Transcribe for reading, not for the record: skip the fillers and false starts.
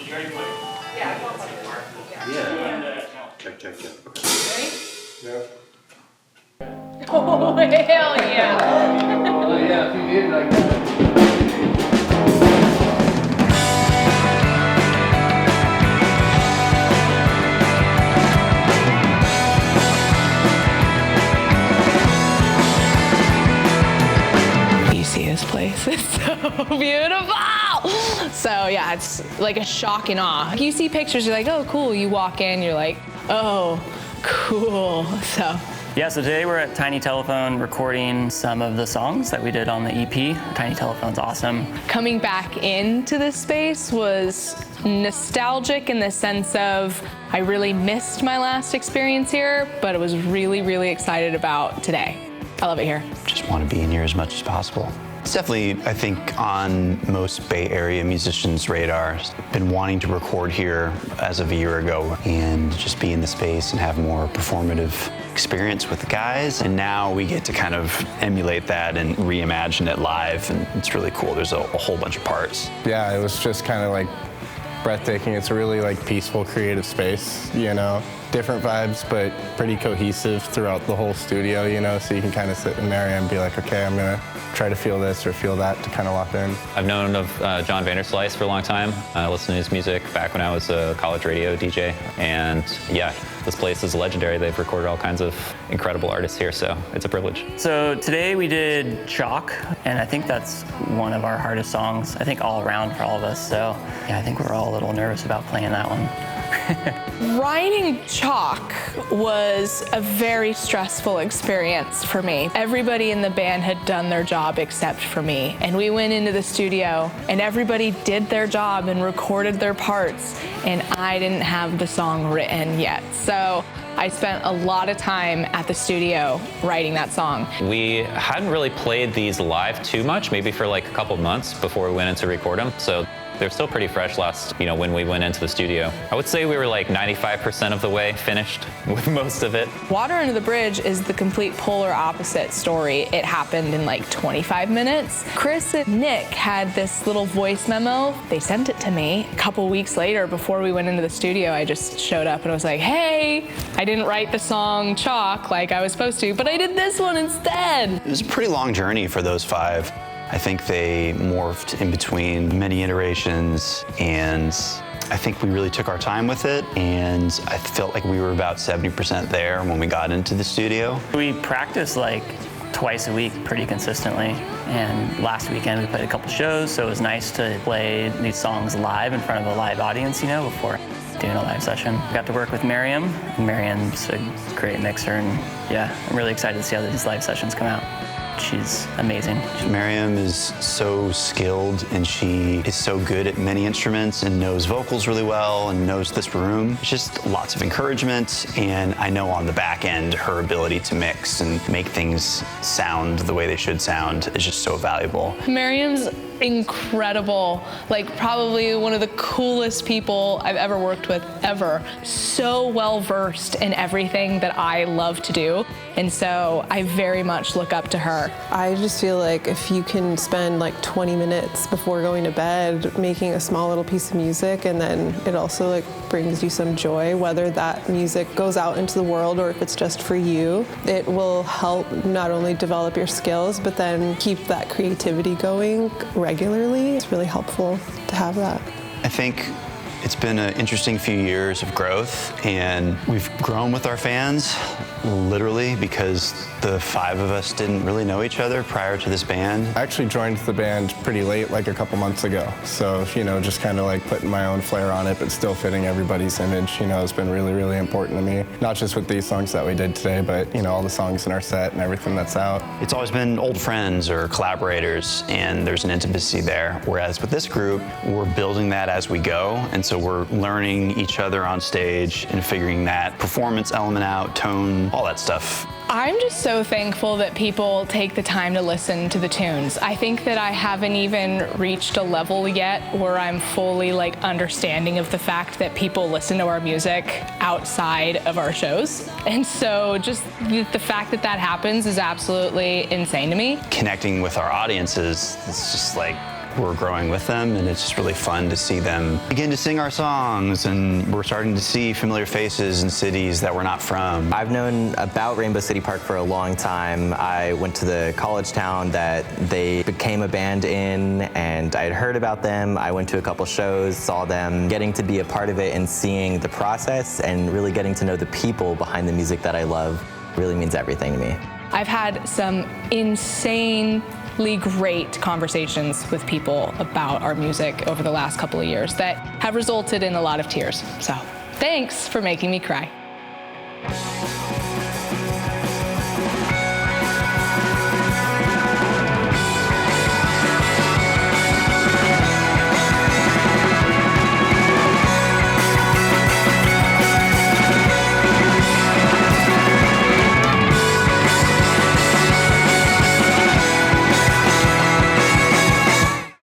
You already put it. Yeah, I want one. Yeah. Check. Okay. Ready? Yeah. Oh, hell yeah. Oh yeah, if you did it like that. You see this place? It's so beautiful. So yeah, it's like a shock and awe. You see pictures, you're like, oh, cool. You walk in, you're like, oh, cool. So today we're at Tiny Telephone recording some of the songs that we did on the EP. Tiny Telephone's awesome. coming back into this space was nostalgic in the sense of I really missed my last experience here, but I was really, really excited about today. I love it here. Just want to be in here as much as possible. It's definitely, I think, on most Bay Area musicians' radars. Been wanting to record here as of a year ago and just be in the space and have more performative experience with the guys. And now we get to kind of emulate that and reimagine it live, and it's really cool. There's a whole bunch of parts. Yeah, it was just kind of like breathtaking. It's a really like peaceful, creative space, you know. Different vibes, but pretty cohesive throughout the whole studio, you know, so you can kind of sit in there and be like, okay, I'm gonna try to feel this or feel that to kind of lock in. I've known of John Vanderslice for a long time. I listened to his music back when I was a college radio DJ, and yeah, this place is legendary. They've recorded all kinds of incredible artists here, so it's a privilege. So today we did Chalk, and I think that's one of our hardest songs, I think all around for all of us. So yeah, I think we're all a little nervous about playing that one. Writing Chalk was a very stressful experience for me. Everybody in the band had done their job except for me. And we went into the studio and everybody did their job and recorded their parts. And I didn't have the song written yet. So I spent a lot of time at the studio writing that song. We hadn't really played these live too much, maybe for like a couple months before we went in to record them. So they're still pretty fresh when we went into the studio. I would say we were like 95% of the way finished with most of it. Water Under the Bridge is the complete polar opposite story. It happened in like 25 minutes. Chris and Nick had this little voice memo. They sent it to me. A couple weeks later, before we went into the studio, I just showed up and I was like, hey, I didn't write the song Chalk like I was supposed to, but I did this one instead. It was a pretty long journey for those five. I think they morphed in between many iterations, and I think we really took our time with it, and I felt like we were about 70% there when we got into the studio. We practiced like twice a week pretty consistently, and last weekend we played a couple shows, so it was nice to play these songs live in front of a live audience, you know, before doing a live session. Got to work with Miriam, and Miriam's a great mixer, and yeah, I'm really excited to see how these live sessions come out. She's amazing. Miriam is so skilled, and she is so good at many instruments and knows vocals really well and knows this room. It's just lots of encouragement, and I know on the back end her ability to mix and make things sound the way they should sound is just so valuable. Miriam's incredible, like probably one of the coolest people I've ever worked with ever. So well versed in everything that I love to do, and so I very much look up to her. I just feel like if you can spend like 20 minutes before going to bed making a small little piece of music, and then it also like brings you some joy, whether that music goes out into the world or if it's just for you, it will help not only develop your skills, but then keep that creativity going regularly. It's really helpful to have that. I think it's been an interesting few years of growth, and we've grown with our fans, literally, because the five of us didn't really know each other prior to this band. I actually joined the band pretty late, like a couple months ago. So, you know, just kind of like putting my own flair on it, but still fitting everybody's image, you know, has been really, really important to me. Not just with these songs that we did today, but, you know, all the songs in our set and everything that's out. It's always been old friends or collaborators, and there's an intimacy there. Whereas with this group, we're building that as we go, and so we're learning each other on stage and figuring that performance element out, tone, all that stuff. I'm just so thankful that people take the time to listen to the tunes. I think that I haven't even reached a level yet where I'm fully like understanding of the fact that people listen to our music outside of our shows. And so just the fact that that happens is absolutely insane to me. Connecting with our audiences, it's just like We're growing with them, and it's just really fun to see them begin to sing our songs, and we're starting to see familiar faces in cities that we're not from. I've known about Rainbow City Park for a long time. I went to the college town that they became a band in, and I had heard about them. I went to a couple shows, saw them. Getting to be a part of it and seeing the process and really getting to know the people behind the music that I love really means everything to me. I've had some insanely great conversations with people about our music over the last couple of years that have resulted in a lot of tears. So thanks for making me cry.